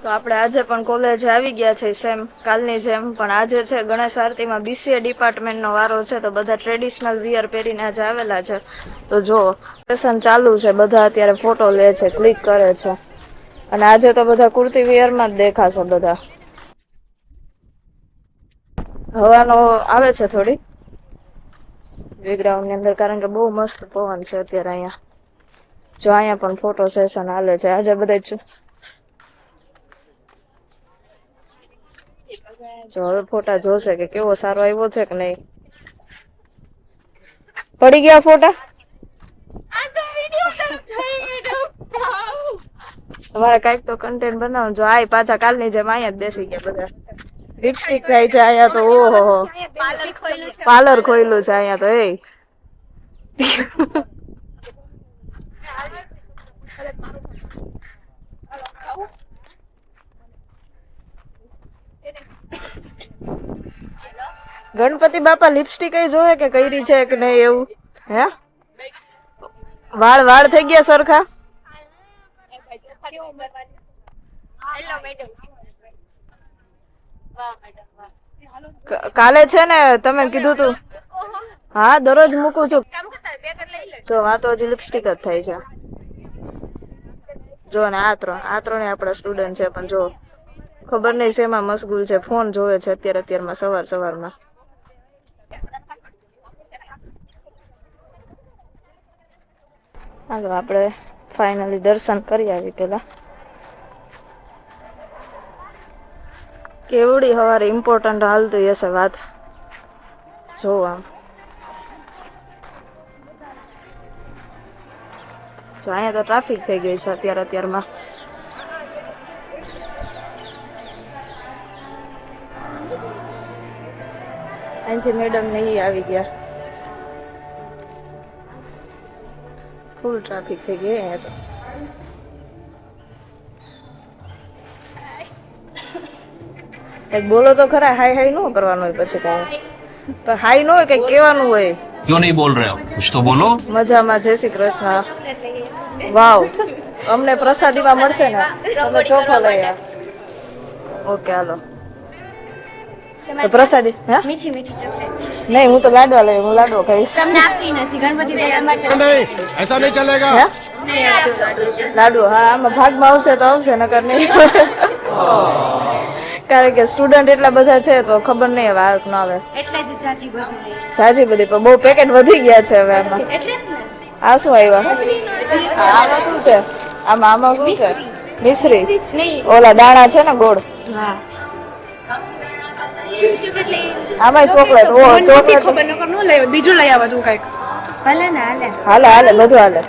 તો આપણે આજે પણ કોલેજ આવી ગયા છે સેમ કાલની જેમ, પણ આજે છે ગણેશ આરતીમાં BCA ડિપાર્ટમેન્ટનો વારો છે, તો બધા ટ્રેડિશનલ વિયર પહેરીને આજે આવેલા છે. તો જો સેશન ચાલુ છે, બધા અત્યારે ફોટો લે છે, ક્લિક કરે છે, અને આજે તો બધા કુર્તી વિયરમાં જ દેખાશે. બધા હવાનો આવે છે થોડી બેકગ્રાઉન્ડ ની અંદર, કારણ કે બહુ મસ્ત પવન છે અત્યારે અહીંયા. જો અહીંયા પણ ફોટો સેશન હાલે છે આજે બધા. જો હવે ફોટા જોશે કે કેવો સારો આવ્યો છે કે નહી. પડી ગયા ફોટા. તમારે કઈક તો કન્ટેન્ટ બનાવો. જો આય પાછા કાલની જેમ અહીંયા જ બેસી ગયા બધા. લિપસ્ટિક થાય છે અહીંયા તો. ઓહો, પાર્લર ખોયલું છે અહીંયા તો. એ ગણપતિ બાપા લિપસ્ટિક જોવે કે કઈરી છે કે નહીં એવું. હે વાળ થઈ ગયા સરખા. કાલે છે ને તમે કીધું તું. હા દરરોજ મૂકું છું. જો આ તો હજી લિપસ્ટિક જ થાય છે. જો ને આ ત્રણે આપડા સ્ટુડન્ટ છે, પણ જો ખબર નઈ શેમાં મશગુલ છે. ફોન જોવે છે અત્યારમાં સવારમાં. હાલો આપણે ફાઇનલી દર્શન કરી આવી પેલા. કેવડી હવારે ઇમ્પોર્ટન્ટ હાલતું હશે વાત. જો આમ તો અહીંયા તો ટ્રાફિક થઈ ગઈ છે અત્યારમાં. અહીંથી મેડમ ને આવી ગયા. ફૂલ ટ્રાફિક થઈ ગઈ અહીંયા તો. કઈક બોલો તો ખરા. હાઈ નો કરવાનું હોય પછી કઈ. હાઈ નો હોય કઈક કેવાનું હોય. क्यों नहीं बोल रहे हो? कुछ तो बोलो. મજામાં. જય શ્રી કૃષ્ણ. વાવ, અમને પ્રસાદીમાં મળશે ને. તમે ચોખા લઈ આવ. ઓકે હાલો. તો પ્રસાદી મીઠી ચોકલેટ નહીં, હું તો લાડવા લઈ. હું લાડવો ખાઈશ. તમને આપતી નથી ગણપતિ દાદા માટે. नहीं ऐसा नहीं चलेगा. લાડવો હા, આમાં ભાગમાં આવશે તો આવશે, નકર નહીં. કારણ કે સ્ટુડન્ટ એટલા બધા છે તો ખબર નહીં હવે આવે ન આવે. એટલે જ ચાચી બધી જાજી બધી, પણ બહુ પેકેટ વધી ગયા છે હવે આમાં. એટલે જ ને આ શું આવ્યા? આમાં શું છે? આમાં શું છે? મિશ્રી. ઓલા દાણા છે ને ગોળ. હા આમાં ચોકલેટ. ઓ ચોકલેટ ખબર નકર ન લઈ બીજું લઈ આવા તું કઈક. ભલે ને હાલે. હાલે બધું હાલે.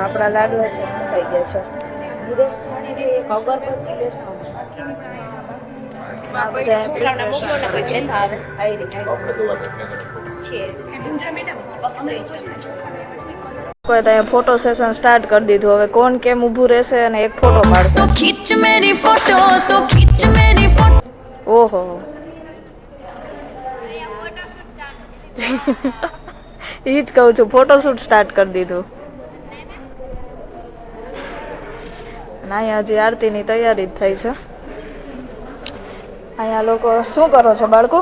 આપડા લાડવા છે થઈ ગયા છે. કોઈ તો ફોટો સેશન સ્ટાર્ટ કરી દીધું. હવે કોણ કેમ ઊભું રહેશે અને એક ફોટો પાડશે. ઓહો ઈ જ કહું છું, ફોટોશૂટ સ્ટાર્ટ કરી દીધું. અહીંયા હજી આરતીની તૈયારી જ થઈ છે. અહીંયા લોકો શું કરો છો બાળકો?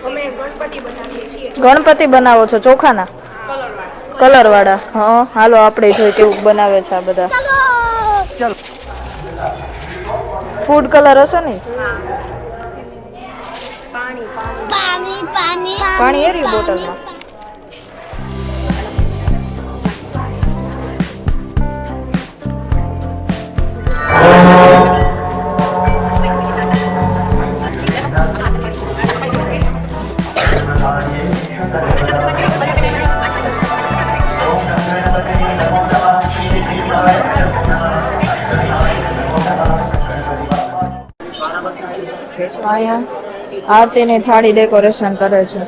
અમે ગણપતિ બનાવીએ છીએ. ગણપતિ બનાવો છો ચોખાના? કલર વાળા. હા હાલો આપણે જોઈ કેવું બનાવે છે આ બધા. ફૂડ કલર હશે ને? પાણી એરી બોટલમાં. અહીંયા આરતીની થાળી ડેકોરેશન કરે છે.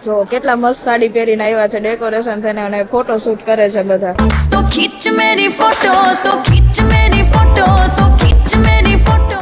જો કેટલા મસ્ત સાડી પહેરીને આવ્યા છે, ડેકોરેશન થઈને અને ફોટો શૂટ કરે છે બધા. तो खींच मेरी फोटो तो खींच मेरी फोटो तो खींच मेरी फोटो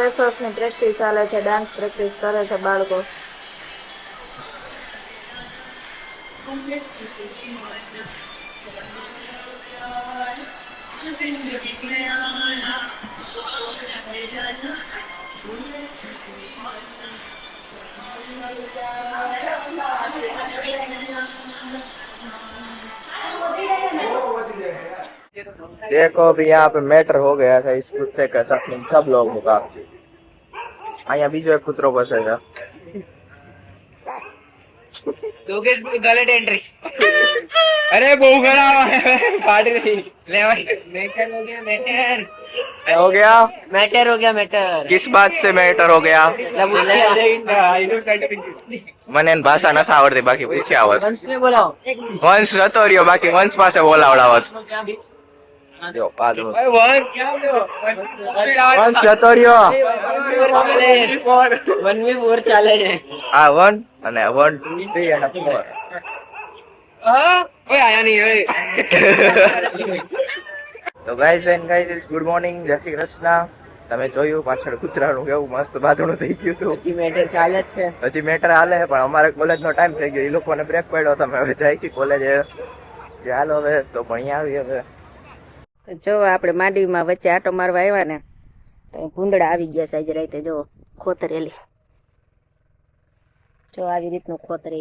ફ્રેશર્સની પ્રેક્ટિસ ચાલે છે, ડાન્સ પ્રેક્ટિસ કરે છે બાળકો. देखो अभी यहाँ पे मैटर हो गया था इस कुत्ते के साथ में सब लोगों का. અહીંયા બીજો એક કૂતરો બસે છે. अरे बहु खड़ा पार्टी नहीं ले भाई मैटर हो गया मैटर क्या हो गया? मैटर हो गया मैटर किस बात से मैटर हो गया? મને એની ભાષા નથી આવડતી, બાકી પૂછી આવત. वंश ने बोलाओ વંશ જતો રહ્યો, બાકી વંશ પાસે બોલાવડાવત. જો પાછો વંશ જતો રહ્યો. वन में फोर चाले है આ 1 અને 1 2 3 અને 4. ओए आया नहीं ओए તો guys and guys good morning, જય શ્રી કૃષ્ણ. તમે જોયું પાછળ કૂતરાનું કેવું મસ્ત બાંધણું થઈ ગયું હતું. जी मैटर चाले છે હજી મેટર હાલે છે, પણ અમારે કોલેજનો ટાઈમ થઈ ગયો, એ લોકોને બ્રેક પડ્યો. તમે હવે જાય છે કોલેજે. ચાલો હવે તો ભણી આવી. હવે જો આપણે માંડવીમાં વચ્ચે આટો મારવા આવ્યા ને તો ભૂંદડા આવી ગયા છે આજે રાતે. જો ખોતરેલી, જો આવી રીતનું ખોતરે.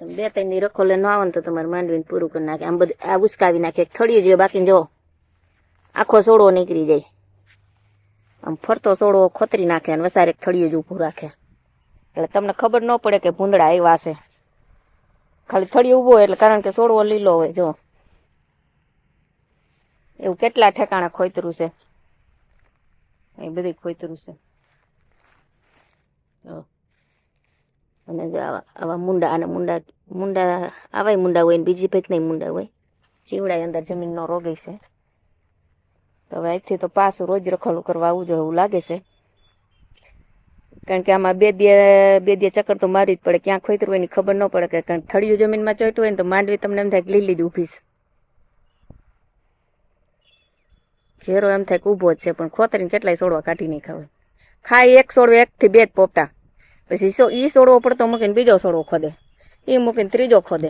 તમે 2-3 દી રખો લઈને આવો ને તો તમારે માંડવીને પૂરું કરી નાખે. આમ બધું આ ઉસકાવી નાખે, થળિયું જોઈએ બાકી. જો આખો સોડો નીકળી જાય, આમ ફરતો સોડો ખોતરી નાખે અને વસારે થળિયું જ ઊભું રાખે. એટલે તમને ખબર ન પડે કે ભૂંદડા આવ્યા છે. ખાલી થળિયું ઊભો એટલે કારણ કે સોડવો લીલો હોય. જો એવું કેટલા ઠેકાણા ખોતરું છે, એ બધી ખોતરું છે. અને જો આવા મુંડા, અને મુંડા આવાય મુંડા હોય ને બીજી ભાઈ નહીં મુંડા હોય. ચીવડા અંદર જમીનનો રોગી છે. તો હવે અહીંથી તો પાછું રોજ રખોલું કરવા આવવું જોઈએ એવું લાગે છે, કારણ કે આમાં બે દી ચક્કર તો મારવી જ પડે. ક્યાં ખોતરું હોય એની ખબર ન પડે, કે કારણ થળિયું જમીનમાં ચોટ્યું હોય ને તો માંડવી તમને એમ થાય કે લીલી જ ઊભી છે. ઘેરો એમ થાય કે ઊભો જ છે, પણ ખોતરીને કેટલાય સોડવા કાઢી નહીં ખાવે. ખાય એક સોડવો 1 થી 2 જ પોપટા, પછી ઈ સોડવો પડતો મૂકીને બીજો સોડવો ખોદે, એ મૂકીને ત્રીજો ખોદે.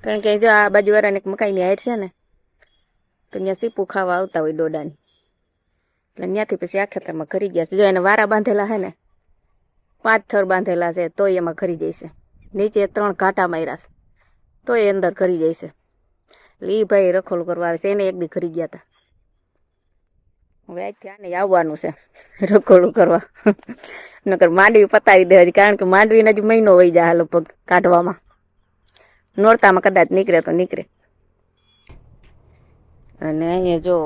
કારણ કે જો આ બાજુવાળાને એક મકાઈની હાઈટ છે ને, તો ત્યાં સીપું ખાવા આવતા હોય ડોડાની, એટલે ત્યાંથી પછી આ ખેતરમાં ખરી ગયા છે. જો એને વારા બાંધેલા છે ને, 5 થર બાંધેલા છે, તોય એમાં ખરી જાય છે. નીચે 3 ઘાટા માર્યા છે, તોય અંદર ખરી જાય છે. એટલે એ ભાઈ રખોલું કરવા આવે છે, એને એક દી ખરી ગયા હતા. હવે આજથી આને આવવાનું છે રખોલું કરવા. નકર માંડવી પતાવી દે હજી, કારણ કે માંડવીને હજી મહિનો વહી જાય લગભગ કાઢવામાં. નોરતામાં કદાચ નીકળે તો નીકળે. અને અહીંયા જો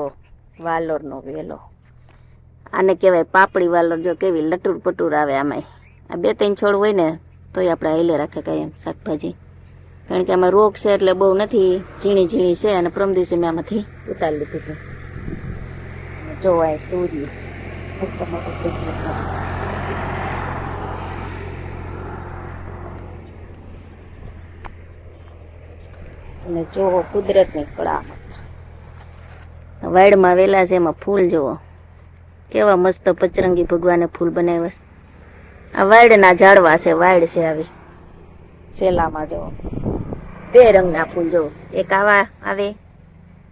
વાલોરનો વેલો, આને કહેવાય પાપડી વાલોર. જો કેવી લટુર પટુર આવે આમાંય. આ 2-3 છોડ હોય ને તોય આપણે હેલે રાખે કાંઈ એમ શાકભાજી, કારણ કે આમાં રોગ છે એટલે બહુ નથી, ઝીણી છે. અને પ્રમ દિવસે મેં આમાંથી ઉતારી લીધી હતી. જોવાય તુરી મસ્ત મોટું થઈ ગયું છે. અને જો કુદરતની કળામત. વાડમાં વેલા છે, એમાં ફૂલ જુઓ કેવા મસ્ત પચરંગી ભગવાને ફૂલ બનાવ્યા છે. આ વાડના ઝાડવા છે, વાડ છે આવી સેલામાં. જુઓ 2 રંગના ફૂલ જુઓ, એક આવા આવે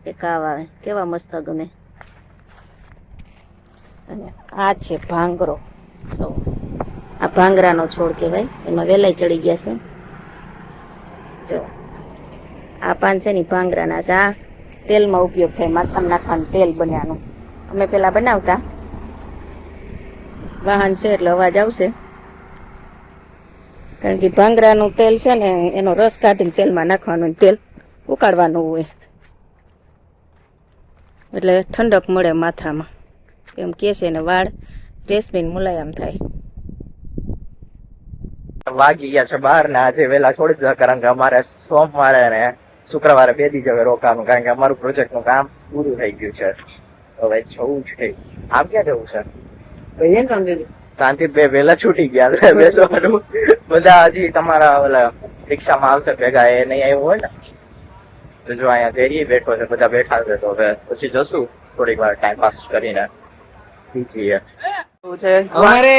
એક આવા આવે, કેવા મસ્ત ગમે. અને આ છે ભાંગરો. જો આ ભાંગરાનો છોડ કહેવાય, એમાં વેલાઈ ચડી ગયા છે. જો આ પાન છે ને ભાંગરાના છે. આ તેલમાં ઉપયોગ થાય, માથામાં નાખવાનું તેલ બન્યાનું. અમે પેલા બનાવતા, વાહન છે એટલે અવાજ આવશે, કારણ કે ભાંગરાનું તેલ છે ને એનો રસ કાઢીને તેલમાં નાખવાનું, તેલ ઉકાળવાનું હોય એટલે ઠંડક મળે માથામાં, એમ કે છે. ને વાળ રેશમી મુલાયમ થાય. વાગી ગયા છે 12 ને આજે વેલા છોડી દીધા, કારણ કે અમારે સોમવારે ને શુક્રવારે 2 દી જવે રોકાવાનું, કારણ કે અમારું પ્રોજેક્ટનું કામ પૂરું થઈ ગયું છે. હવે જવું છે. આમ ક્યાં જવું છે? શાંતિ વેલા છૂટી ગયા બેસવાનું. બધા હજી તમારા ઓલા રિક્ષામાં આવશે ભેગા, એ નહીં આવ્યું હોય ને તો જો અહીંયા ધેરી બેઠો છે, બધા બેઠા છે. તો હવે પછી જશું થોડીક વાર ટાઈમ પાસ કરીને. છીએ. શું છે અમારે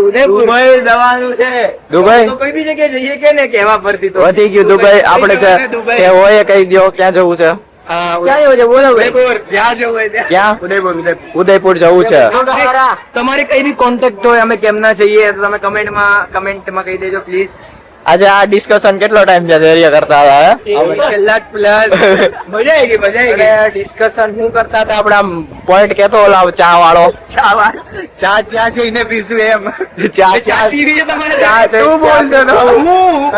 ઉદયપુર દવાનું છે. દુબઈ તો કોઈ બી જગ્યાએ જઈએ કે ને કેવા પરથી તો વધી ગયું દુબઈ. આપણે દુબઈ. કે હોય કહી દો ક્યાં જવું છે? ક્યાં જવું છે બોલો ઉદયપુર જ્યાં જવું હોય ત્યાં. ક્યાં? ઉદયપુર ઉદયપુર જવું છે. તમારે કઈ બી કોન્ટેક્ટ હોય અમે કેમના જઈએ તો તમે કમેન્ટમાં કહી દેજો પ્લીઝ. આજે આ ડિસ્કશન કેટલો ટાઈમ છે ધૈર્ય કરતા હતા? કલાક પ્લસ મજા આવી ગઈ. ડિસ્કશન શું કરતા હતા આપણે? આમ પોઈન્ટ કેતો ઓલા ચા વાળો ચા ત્યાં જઈને પીશું એમ. ચા પીવી છે તમારે? ચા છે. તું બોલતો હતો.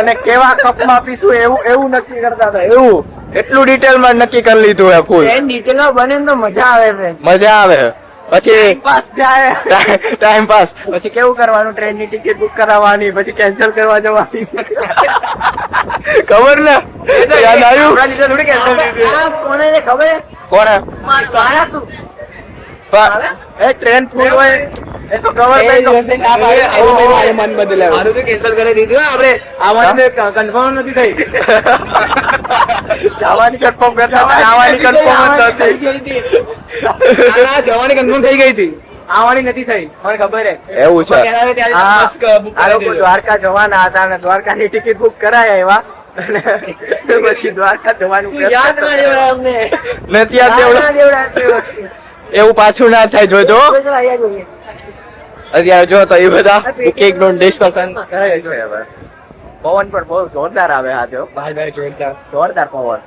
અને કેવા કપમાં પીશું એવું નક્કી કરતા હતા. એવું એટલું ડિટેલમાં નક્કી કરી લીધું હે ફૂલ. ડિટેલમાં બને ને તો મજા આવે છે. મજા આવે. પછી પાસ થાય. Time pass. પછી કેવું કરવાનું? ટ્રેન ની ટિકિટ બુક કરાવવાની, પછી કેન્સલ કરવા જવાની. ખબર ને? યાદ આવ્યું? થોડી cancel દીધું. કોને ખબર? કોને? એ ટ્રેન ફૂલ હોય એ તો કવર મન બદલાયું. મારું તો કેન્સલ કરી દીધું હો. આપણે આવવાની કન્ફર્મ નથી થઈ. જવાની કન્ફર્મ કરતા હતા. આવવાની કન્ફર્મ થઈ ગઈ હતી. જવાની કન્ફર્મ થઈ ગઈ હતી. આવવાની નથી થઈ. મને ખબર હે. એવું છે. આ આ લોકો દ્વારકા જવાના હતા અને દ્વારકા ની ટિકિટ બુક કરાયા એવા પછી દ્વારકા જવાનું યાદ ના દેવાય અમને. નથી યાદ એવું પાછું ના થાય. જોજો અત્યારે જો તો એ બધા કેક નું ડિસ્કશન કરે છે. હવે પવન પણ બહુ જોરદાર આવે. હા જો ભાઈ જોરદાર પવન.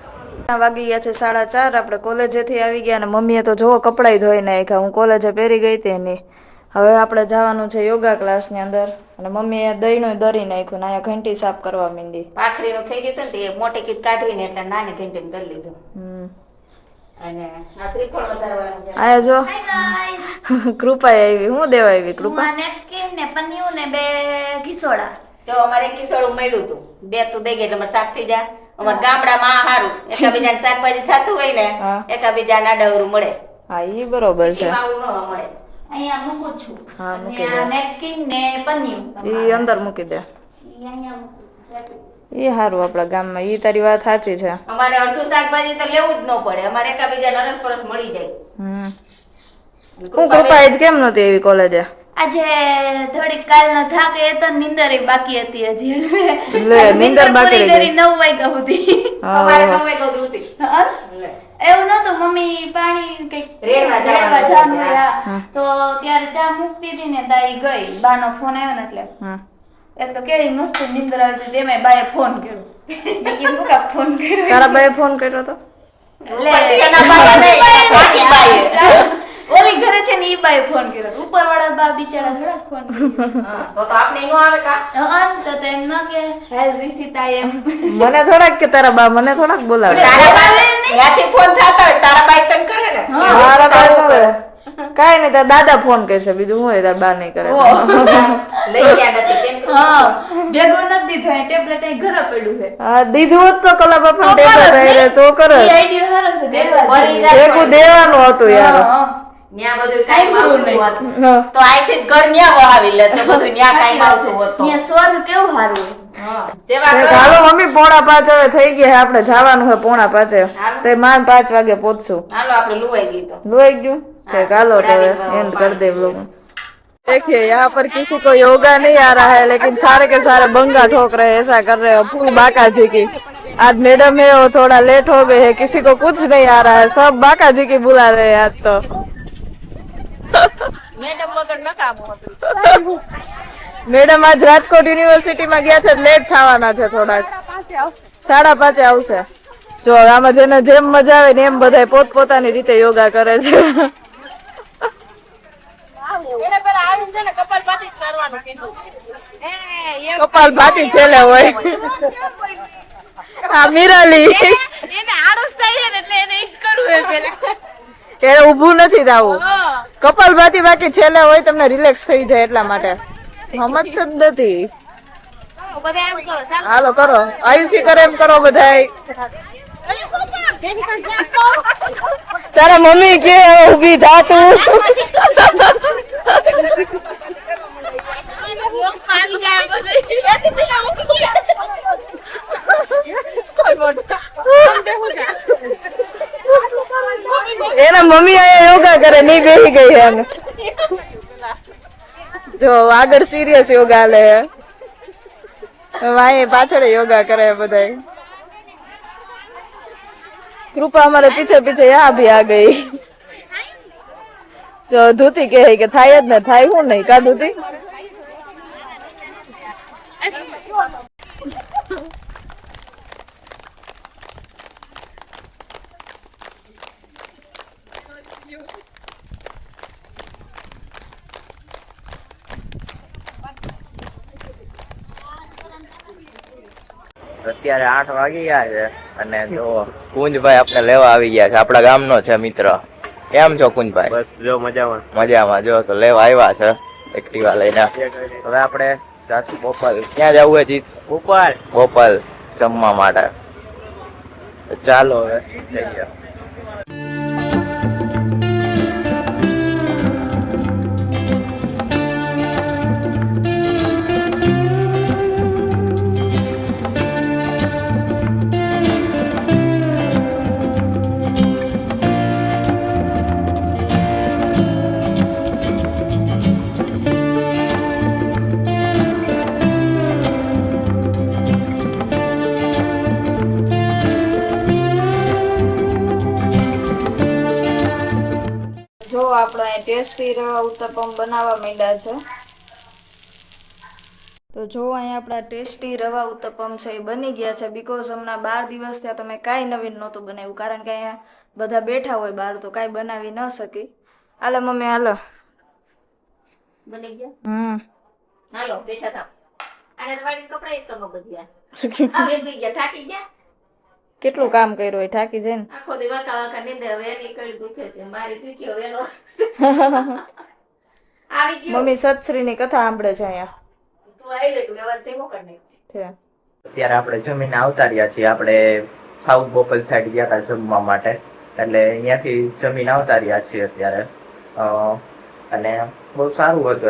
વાગી ગયા છે 4:30. આપણે કોલેજેથી આવી ગયા અને મમ્મીએ તો જોવો કપડાય ધોઈ નાખ્યા. હું કોલેજે પહેરી ગઈ હતી એની. હવે આપણે જવાનું છે યોગા ક્લાસ ની અંદર અને મમ્મીએ દહીંનું દરી નાખ્યું ને અહીંયા ઘંટી સાફ કરવા માંડી. ભાખરીનું થઈ ગયું હતું ને તે મોટી કીટ કાઢવીને એટલે નાની ઘંટી કરી લીધું. અને આ શ્રીફળ વધારવાનું છે. આયા જો કૃપા આવી. હું દેવા આવી કૃપા? નેપકિન ને પન્યું ને 2 ઘીસોડા. જો અમારે એક કિસોડું મળ્યું હતું. 2 તો દઈ ગઈ એટલે અમારે શાક થઈ જાય. અમારા ગામડામાં સારું એકાબીજાને શાકભાજી થતું હોય ને એકાબીજાને આડવરું મળે. હા ઈ બરોબર છે. આવું ન મળે. અહીંયા મૂકું છું. હા મૂકી અને આ નેપકિન ને પન્યું. દે. ઈ અંદર મૂકી દે. ઈ અહીંયા મૂકું. ઈ સારું આપણા ગામમાં. ઈ તારી વાત સાચી છે. અમારે અડધું શાકભાજી તો લેવું જ ન પડે. અમારે એકાબીજાને અરસ મળી જાય. હું કૃપા જ કેમ નહોતી એવી કોલેજે? આજે થોડીક કાલનો થાક એ તો નીંદર બાકી હતી હજી. લે, નીંદર બાકી રહી ગઈ. 9 વાગ્યા સુધી. અમારે 9 વાગ્યા સુધી હતી. એવું નતું. મમ્મી પાણી કઈક રેડવા જવાનું હોય. તો ત્યારે ચા મૂકતી હતી ને તાઈ ગઈ. બાનો ફોન આવ્યો ને એટલે એક તો કેવી મસ્ત નીંદર આવતી હતી. એમાં બાએ ફોન કર્યો. મેં કીધું હું કાં ફોન કર્યો? તારા ભાઈ ફોન કર્યો તો? ઓલી ઘરે છે ને ઈ બાએ ફોન કર્યો. ઉપર વાળા બા બિચારા થોડા ફોન તો આપણે નો આવે કા? તો એમ ન કે હેલ રિસિતા એમ. મને થોડાક કે તારા બા મને થોડાક બોલાવે. તારા ત્યાંથી ફોન થતા હોય તારા બાઈ તને કરે ને. મારા બા કરે. કાઈ નહીં, તારા દાદા ફોન કરશે. બીજું હું હોય તારા બા નહીં કરે. લઈ ગયા નથી કેમ? હા ભેગો નથી દીધો. ટેબ્લેટ અહીં ઘરે પડ્યું છે. હા દીધું હોત તો કલા બાપા ટેબલ રહે તો કરે. ઈ આઈડિયા હારો છે. બળી જાય. ભેગું દેવાનું હતું યાર. ન્યા બધું કાઈ આવતું હોત. હા. તો આઈથી ઘર ન્યા વહાવી લે તો બધું ન્યા કાઈ આવતું હોત તો. ત્યાં સ્વર્ગ કેવું સારું હોય. જેવા તે હાલો મમ્મી 4:45 હવે થઈ ગયા. આપણે જવાનું છે 4:45. તો માંડ 5 વાગે પહોંચશું. હાલો આપણે લુવાઈ ગઈ તો. લોઈ ગયું કે હાલો તો એન્ડ कर दे व्लॉग। देखिए यहाँ पर किसी को योगा नहीं आ रहा है लेकिन सारे के सारे बंगा ठोक रहे हैं, ऐसा कर रहे हैं फुल बाका जी की। आज मैडम है वो थोड़ा लेट हो गए है, किसी को कुछ नहीं आ रहा है, सब बाका जी की बुला रहे हैं आज तो। મેડમ આજ રાજકોટ યુનિવર્સિટીમાં ગયા છે, લેટ થવાના છે થોડાક, 5:30 આવશે। જો આમાં જેને જેમ મજા આવે ને એમ બધા પોતપોતાની રીતે યોગા કરે છે। કપાલભાતી છેલ્લે હોય આ મીરાલી એને ઊભું નથી થવું, કપાલભાતી બાકી છેલ્લે હોય, તમને રિલેક્સ થઈ જાય એટલા માટે। સમજ જ નથી। હાલો કરો, આયુષી કરે એમ કરો બધાય। તારા મમ્મી કે ઉભી થા તું। એના મમ્મી અહીંયા યોગા કરે, નહીં બેસી ગઈ એમ। જો આગળ સિરિયસ યોગા લે વાય પાછળ યોગા કરે બધા. કૃપા हमारे पीछे पीछे यहाँ भी आ गई. તો ધૂતી કહે કે થાય જ ને, થાય હું નહીં કા ધૂતી. અત્યારે 8 વાગી ગયા છે અને જો કુંજભાઈ આપણે લેવા આવી ગયા છે. આપણા ગામનો છે મિત્ર. કેમ છો કુંજભાઈ? બસ જો મજામાં. મજામાં. જો તો લેવા આવ્યા છે એક્ટિવા લઈને. હવે આપણે જાસુ બોપલ. ક્યાં જવું છે જીત? બોપલ જમવા માટે. ચાલો હવે જઈએ. જો આપણે ટેસ્ટી રવા ઉત્તપમ બનાવવા માંડ્યા છે. તો જો અહીંયા આપણા ટેસ્ટી રવા ઉત્તપમ છે એ બની ગયા છે. બીકોઝ હમણાં 12 દિવસ થયા તમે કાંઈ નવીન નહોતું બનાવ્યું, કારણ કે અહીંયા બધા બેઠા હોય બહાર તો કાંઈ બનાવી ન શકી. હાલો મમ્મી હાલો. બની ગયા. હાલો બેઠા થાવ. આને વાડી કપડા એક તો બદલ્યા. હવે ગઈ ગયા, થાકી ગયા. કેટલું કામ કર્યું હોય, થાકી જાય ને. આખો દી વાકા વાકા નીંદે. હવે એની કઈ દુખે છે. મારી દુખી હવે એનો આવી ગયો. મમ્મી સતશ્રીની કથા સાંભળે છે અહીંયા. તું આવી ગઈ લેવા તે મોકળ નહીં. છે અત્યારે આપણે જમીને આવતા રહ્યા છીએ. આપણે સાઉથ બોપલ સાઈડ ગયા હતા જમવા માટે, એટલે અહીંયાથી જમીને આવતા રહ્યા છીએ અત્યારે. અને બહુ સારું હતું,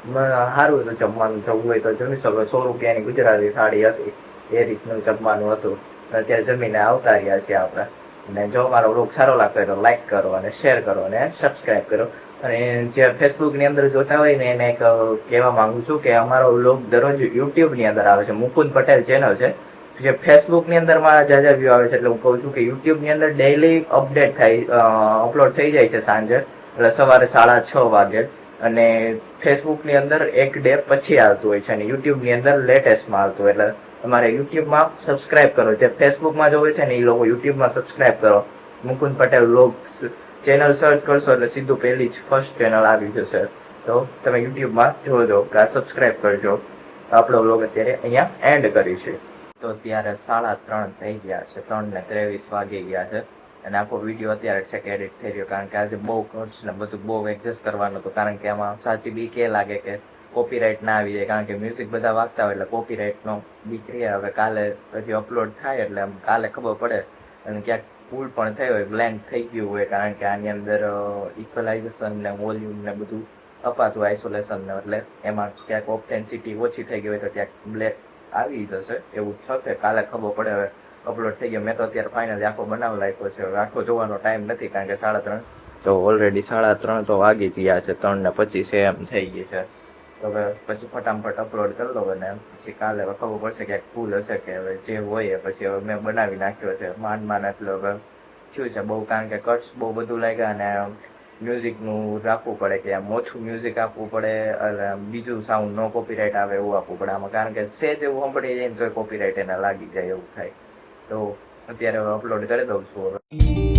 એમ સારું હતું જમવાનું. જમવું હોય તો જમી શકો. 100 રૂપિયાની ગુજરાતી થાળી હતી, એ રીતનું જમવાનું હતું. અત્યારે જમીને આવતા રહ્યા છીએ આપણે. અને જો મારો વ્લોગ સારો લાગતો હોય તો લાઈક કરો અને શેર કરો અને સબસ્ક્રાઈબ કરો. અને જે ફેસબુકની અંદર જોતા હોય ને એને એક કહેવા માંગુ છું કે અમારો વ્લોગ દરરોજ યુટ્યુબની અંદર આવે છે. મુકુંદ પટેલ ચેનલ છે. જે ફેસબુકની અંદર મારા જાજા વ્યૂ આવે છે, એટલે હું કહું છું કે યુટ્યુબની અંદર ડેઈલી અપડેટ અપલોડ થઈ જાય છે સાંજે, એટલે સવારે 6:30 વાગે. અને ફેસબુકની અંદર એક ડે પછી આવતું હોય છે અને યુટ્યુબની અંદર લેટેસ્ટમાં આવતું. એટલે તમારે યુટ્યુબમાં સબસ્ક્રાઇબ કરો. જે ફેસબુકમાં જોવે છે ને એ લોકો યુટ્યુબમાં સબસ્ક્રાઇબ કરો. Mukund Patel vlogs channel search કરશો એટલે સીધું પહેલી જ ફર્સ્ટ ચેનલ આવી જશે. તો તમે યુટ્યુબમાં જોજો કે સબસ્ક્રાઇબ કરજો. આપણો વ્લોગ અત્યારે અહીંયા એન્ડ કરીશું. તો અત્યારે 3:30 થઈ ગયા છે, 3:23 વાગી ગયા છે. અને આખો વિડીયો અત્યારે છે કે એડિટ થઈ રહ્યો, કારણ કે આજે બહુ ખર્ચ ને બધું બહુ એડજસ્ટ કરવાનું હતું. કારણ કે એમાં સાચી બીક એ લાગે કે કોપીરાઇટ ના આવી જાય, કારણ કે મ્યુઝિક બધા વાગતા હોય એટલે કોપીરાઇટનો બીક રહે. હવે કાલે હજી અપલોડ થાય એટલે આમ કાલે ખબર પડે. અને ક્યાંક ભૂલ પણ થઈ હોય, બ્લેન્ક થઈ ગયું હોય, કારણ કે આની અંદર ઇક્વલાઇઝેશન ને વોલ્યુમ ને બધું અપાતું આઇસોલેશન ને, એટલે એમાં ક્યાંક ઓપ્ટેન્સિટી ઓછી થઈ ગઈ હોય તો ક્યાંક બ્લેક આવી જશે. એવું થશે, કાલે ખબર પડે. હવે અપલોડ થઈ ગયો. મેં તો અત્યારે ફાઇનલી આખો બનાવ લાગ્યો છે. હવે આખો જોવાનો ટાઈમ નથી, કારણ કે 3:30 તો ઓલરેડી 3:30 તો વાગી જ ગયા છે. 3:25 એમ થઈ ગઈ છે. તો હવે પછી ફટાફટ અપલોડ કરી દો અને પછી કાલે ખબર પડશે કે ભૂલ હશે કે હવે જે હોય પછી હવે મેં બનાવી નાખ્યો છે. માંડ એટલે હવે થયું છે બહુ, કારણ કે કટ્સ બહુ બધું લાગ્યા અને મ્યુઝિકનું રાખવું પડે કે આમ ઓછું મ્યુઝિક આપવું પડે, એટલે બીજું સાઉન્ડ નો કોપીરાઇટ આવે એવું આપવું પડે આમાં. કારણ કે સેજ એવું સાંભળી જાય ને તો કોપીરાઇટ એને લાગી જાય એવું થાય. તો અત્યારે હવે અપલોડ કરી દઉં છું હવે.